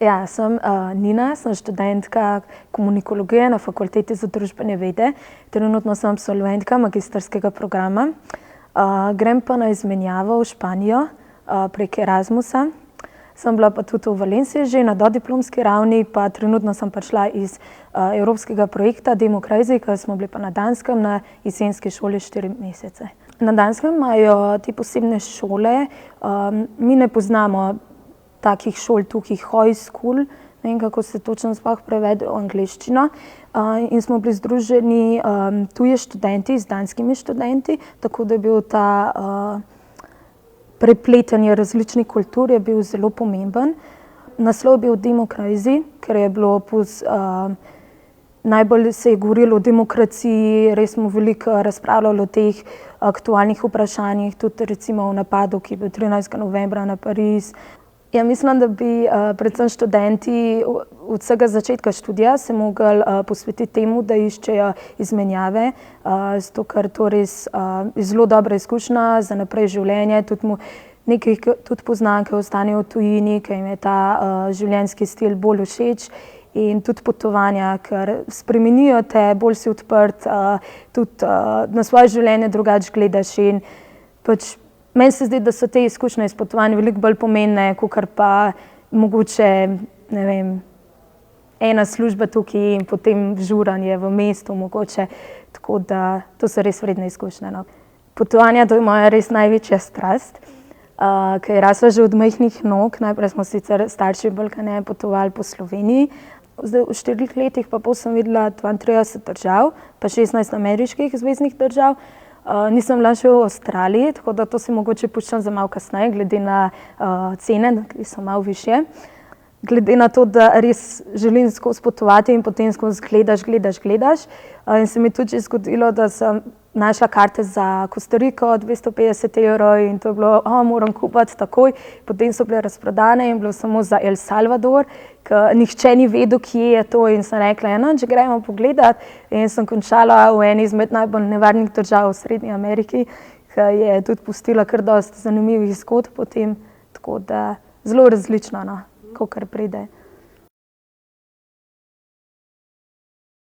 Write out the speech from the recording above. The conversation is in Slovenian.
Ja, sem Nina, sem študentka komunikologije na Fakulteti za družbene vede. Trenutno sem absolventka magistrskega programa. Grem pa na izmenjavo v Španijo prek Erasmusa. Sem bila pa tudi v Valenciji že na dodiplomski ravni, pa trenutno sem prišla iz evropskega projekta Democrazy, ker smo bili pa na Danskem na jesenski šoli 4 mesece. Na Danskem imajo te posebne šole, mi ne poznamo takih šol tukaj, high school, ne vem, kako se točno sploh prevede v angleščino. In smo bili združeni tuji študenti z danskimi študenti, tako da je bil ta prepletanje različnih kultur je bil zelo pomemben. Naslov je bil Democrazy, ker je bilo najbolj se je govorilo o demokraciji, res smo veliko razpravljali o teh aktualnih vprašanjih, tudi recimo o napadu, ki je bil 13. novembra na Pariz. Ja, mislim, da bi predvsem študenti od vsega začetka študija se mogli posvetiti temu, da iščejo izmenjave, zato ker to res je zelo dobra izkušnja za naprej življenje. Nekaj tudi poznam, ki ostanejo v tujini, ker jim je ta življenjski stil bolj všeč, in tudi potovanja, ker spremenijo te, bolj si odprt, tudi na svoje življenje drugače gledaš in pač meni se zdi, da so te izkušnje iz potovanj veliko bolj pomembne, kakor pa mogoče, ne vem, ena služba tukaj in potem žuranje v mestu mogoče, tako da to so res vredne izkušnje, no. Potovanja, to je moja res največja strast, ker je rasla že od majhnih nog. Najprej smo sicer starši bolj kot ne potovali po Sloveniji. Zdaj v 4 letih pa pol sem videla 32 držav, pa 16 ameriških zveznih držav. Nisem bila še v Avstraliji, tako da to si mogoče puščam za malo kasneje, glede na cene, ki so malo višje. Glede na to, da res želim skozi potovati in potem skozi gledaš. In se mi tudi že zgodilo, da sem našla karte za Kostariko, 250 € in to je bilo, moram kupiti takoj. Potem so bile razprodane in bilo samo za El Salvador, ker nihče ni vedel, kje je to, in sem rekla, če gremo pogledat. In sem končala v eni izmed najbolj nevarnih držav v Srednji Ameriki, ki je tudi pustila kar dosti zanimivih zgodb potem, tako da zelo različno, kakor pride.